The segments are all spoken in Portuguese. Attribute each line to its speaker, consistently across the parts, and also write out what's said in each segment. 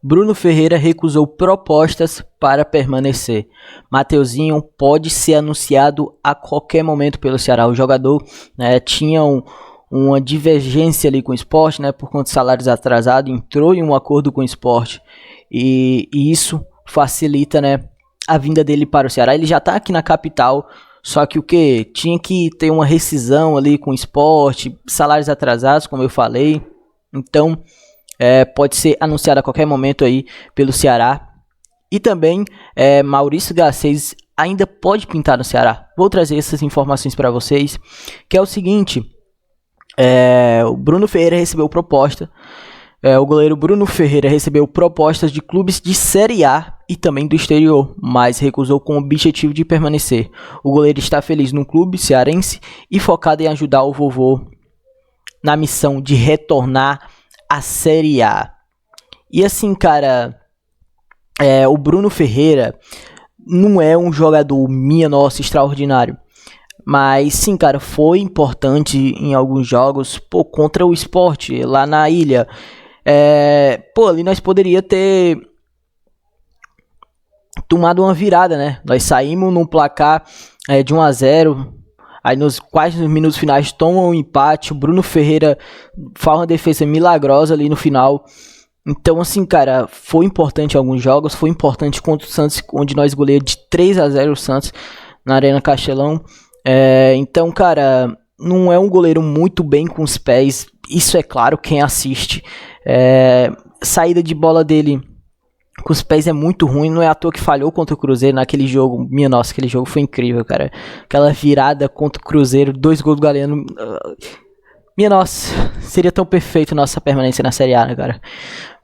Speaker 1: Bruno Ferreira recusou propostas para permanecer. Mateuzinho pode ser anunciado a qualquer momento pelo Ceará. O jogador tinha uma divergência ali com o Sport, por conta de salários atrasados, entrou em um acordo com o Sport e isso facilita a vinda dele para o Ceará. Ele já está aqui na capital, só que tinha que ter uma rescisão ali com o Sport, salários atrasados, como eu falei. Então pode ser anunciado a qualquer momento aí pelo Ceará. E também Maurício Garcês ainda pode pintar no Ceará. Vou trazer essas informações para vocês, que é o seguinte: o Bruno Ferreira recebeu proposta. O goleiro Bruno Ferreira recebeu propostas de clubes de Série A e também do exterior, mas recusou com o objetivo de permanecer. O goleiro está feliz no clube cearense e focado em ajudar o vovô na missão de retornar à Série A. E assim, cara, o Bruno Ferreira não é um jogador extraordinário. Mas sim, cara, foi importante em alguns jogos, contra o Sport, lá na ilha. Ali nós poderíamos ter tomado uma virada, Nós saímos num placar de 1-0, aí quase nos minutos finais toma um empate, o Bruno Ferreira faz uma defesa milagrosa ali no final. Então assim, cara, foi importante em alguns jogos, foi importante contra o Santos, onde nós goleamos de 3-0 o Santos na Arena Castelão. Então, cara, não é um goleiro muito bem com os pés, isso é claro, quem assiste. Saída de bola dele com os pés é muito ruim, não é à toa que falhou contra o Cruzeiro naquele jogo. Aquele jogo foi incrível, cara. Aquela virada contra o Cruzeiro, 2 gols do Galeno. Seria tão perfeito nossa permanência na Série A, cara?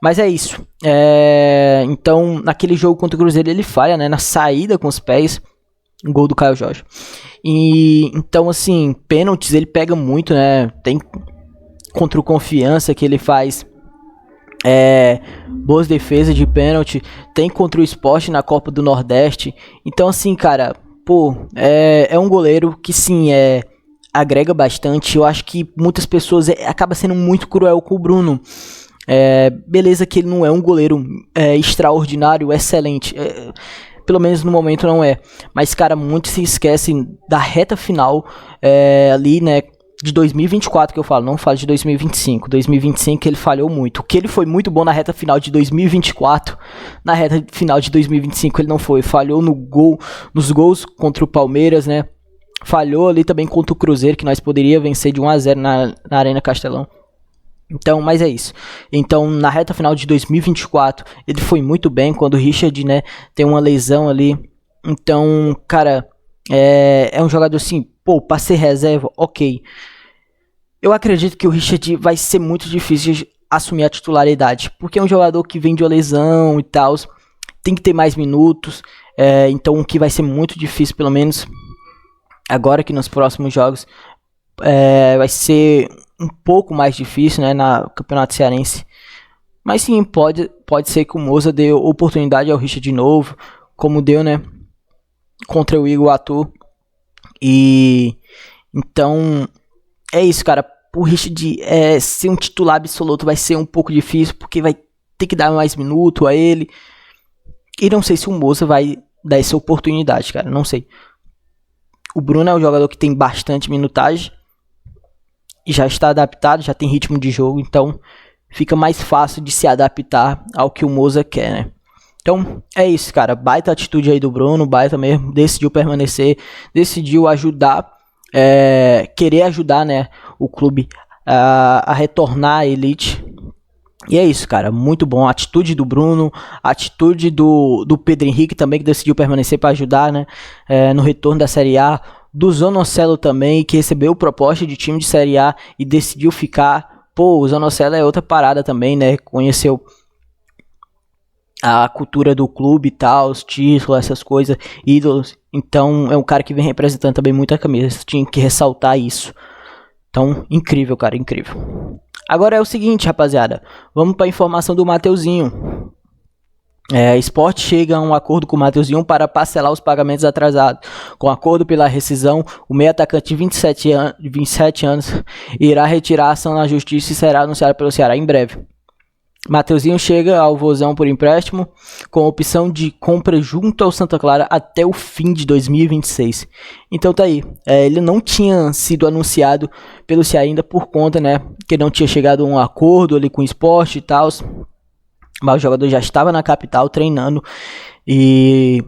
Speaker 1: Mas é isso. Então, naquele jogo contra o Cruzeiro ele falha, na saída com os pés. Gol do Caio Jorge. E então, assim, pênaltis ele pega muito, Tem contra o Confiança que ele faz boas defesas de pênalti. Tem contra o Sport na Copa do Nordeste. Então, assim, cara, é um goleiro que sim, agrega bastante. Eu acho que muitas pessoas acabam sendo muito cruel com o Bruno. Beleza que ele não é um goleiro extraordinário, excelente. Pelo menos no momento não é. Mas, cara, muitos se esquecem da reta final ali, de 2024 que eu falo. Não falo de 2025. 2025 ele falhou muito. O que ele foi muito bom na reta final de 2024, na reta final de 2025 ele não foi. Falhou nos gols contra o Palmeiras, Falhou ali também contra o Cruzeiro, que nós poderíamos vencer de 1-0 na Arena Castelão. Então, mas é isso. Então, na reta final de 2024, ele foi muito bem quando o Richard, tem uma lesão ali. Então, cara, é um jogador assim, pra ser reserva, ok. Eu acredito que o Richard vai ser muito difícil de assumir a titularidade, porque é um jogador que vem de uma lesão e tal, tem que ter mais minutos. Então, o que vai ser muito difícil, pelo menos agora que nos próximos jogos, vai ser um pouco mais difícil, na Campeonato Cearense. Mas sim, pode ser que o Moza dê oportunidade ao Richard de novo, como deu, contra o Igor Ator. E então é isso, cara. O Richard ser um titular absoluto vai ser um pouco difícil, porque vai ter que dar mais minuto a ele. E não sei se o Moza vai dar essa oportunidade, cara. Não sei. O Bruno é um jogador que tem bastante minutagem e já está adaptado, já tem ritmo de jogo, então fica mais fácil de se adaptar ao que o Moza quer, Então é isso, cara. Baita atitude aí do Bruno, baita mesmo. Decidiu permanecer, decidiu ajudar, querer ajudar, o clube a retornar à elite. E é isso, cara. Muito bom. A atitude do Bruno, a atitude do Pedro Henrique também, que decidiu permanecer para ajudar, no retorno da Série A. Do Zanocelo também, que recebeu proposta de time de Série A e decidiu ficar. O Zanocelo é outra parada também, Conheceu a cultura do clube e tal, os títulos, essas coisas, ídolos. Então é um cara que vem representando também muita camisa. Tinha que ressaltar isso. Então, incrível, cara, incrível. Agora é o seguinte, rapaziada. Vamos para a informação do Mateuzinho. Sport chega a um acordo com o Mateuzinho para parcelar os pagamentos atrasados. Com acordo pela rescisão, o meio atacante de 27 anos irá retirar a ação na justiça e será anunciado pelo Ceará em breve. Mateuzinho chega ao Vozão por empréstimo, com opção de compra junto ao Santa Clara até o fim de 2026. Então tá aí, ele não tinha sido anunciado pelo Ceará ainda por conta, né, que não tinha chegado a um acordo ali com o Sport e tal, mas o jogador já estava na capital treinando, e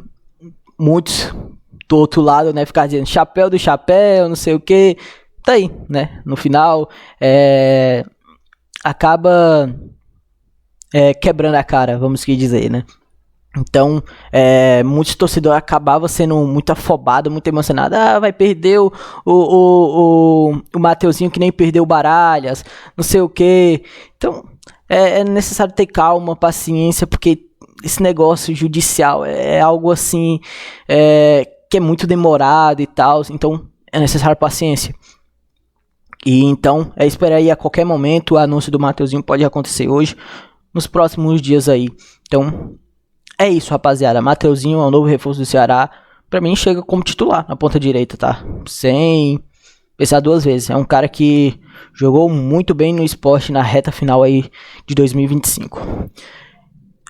Speaker 1: muitos do outro lado, né, ficar dizendo chapéu do chapéu, não sei o que, tá aí, né, no final, acaba quebrando a cara, vamos que dizer, né. Então, muitos torcedores acabavam sendo muito afobados, muito emocionados. Vai perder o Mateuzinho, que nem perdeu o Baralhas, não sei o que. Então, é necessário ter calma, paciência, porque esse negócio judicial é algo assim, que é muito demorado e tal. Então, é necessário paciência. E então, esperar aí a qualquer momento. O anúncio do Mateuzinho pode acontecer hoje, nos próximos dias aí. Então, é isso, rapaziada. Mateuzinho é o novo reforço do Ceará. Pra mim, chega como titular na ponta direita, tá? Sem pensar duas vezes. É um cara que jogou muito bem no Sport na reta final aí de 2025.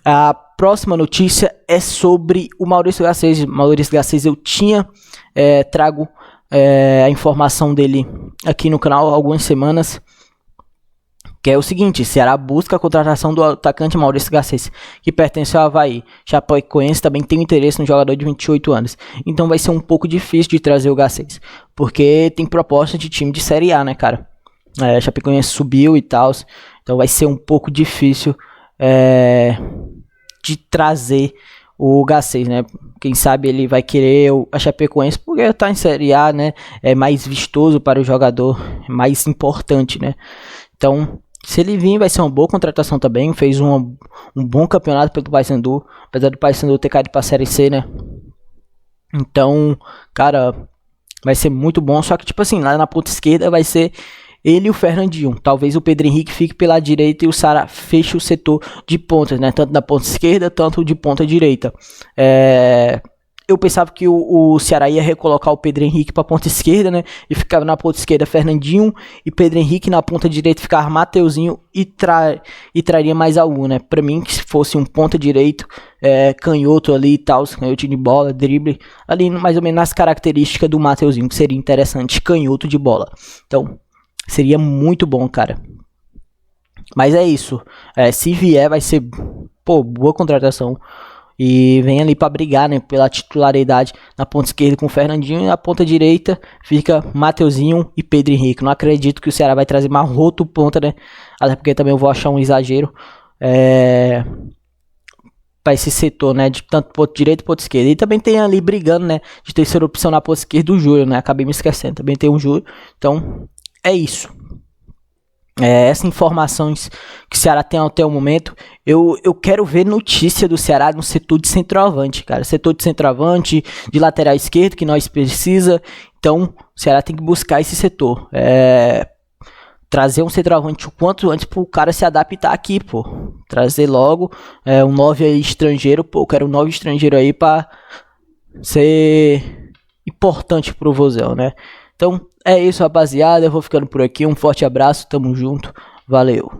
Speaker 1: A próxima notícia é sobre o Maurício Garcês. Maurício Garcês, eu tinha trago a informação dele aqui no canal há algumas semanas, que é o seguinte: Ceará busca a contratação do atacante Maurício Garcês, que pertence ao Avaí. Chapecoense também tem interesse no jogador de 28 anos. Então vai ser um pouco difícil de trazer o Garcês, porque tem proposta de time de Série A, né, cara? Chapecoense subiu e tal, então vai ser um pouco difícil de trazer o Garcês, né? Quem sabe ele vai querer a Chapecoense, porque tá em Série A, né? É mais vistoso para o jogador, é mais importante, né? Então, se ele vir, vai ser uma boa contratação também. Fez um bom campeonato pelo Paysandu, apesar do Paysandu ter caído pra Série C, né? Então, cara, vai ser muito bom. Só que, tipo assim, lá na ponta esquerda vai ser ele e o Fernandinho. Talvez o Pedro Henrique fique pela direita e o Ceará feche o setor de pontas, né? Tanto da ponta esquerda, tanto de ponta direita. Eu pensava que o Ceará ia recolocar o Pedro Henrique para a ponta esquerda, né? E ficava na ponta esquerda Fernandinho e Pedro Henrique, na ponta direita ficava Mateuzinho e traria mais algum, né? Para mim, que se fosse um ponta direito, canhoto ali e tal, canhoto de bola, drible, ali mais ou menos nas características do Mateuzinho, que seria interessante, canhoto de bola. Então, seria muito bom, cara. Mas é isso. Se vier, vai ser, boa contratação. E vem ali para brigar, né, pela titularidade na ponta esquerda com o Fernandinho, e na ponta direita fica Mateuzinho e Pedro Henrique. Não acredito que o Ceará vai trazer mais outro ponta, né? Até porque também eu vou achar um exagero para esse setor, né? De tanto ponto direito e ponto esquerdo. E também tem ali brigando, né? De terceira opção na ponta esquerda o Júlio, né? Acabei me esquecendo. Também tem o Júlio. Então, é isso. Essas informações que o Ceará tem até o momento. Eu quero ver notícia do Ceará no setor de centroavante, cara. Setor de centroavante, de lateral esquerdo, que nós precisa. Então, o Ceará tem que buscar esse setor. Trazer um centroavante o quanto antes pro cara se adaptar aqui, pô. Trazer logo um 9 aí estrangeiro, pô. Eu quero um 9 estrangeiro aí pra ser importante pro Vozão, né? Então, é isso, rapaziada. Eu vou ficando por aqui. Um forte abraço. Tamo junto. Valeu.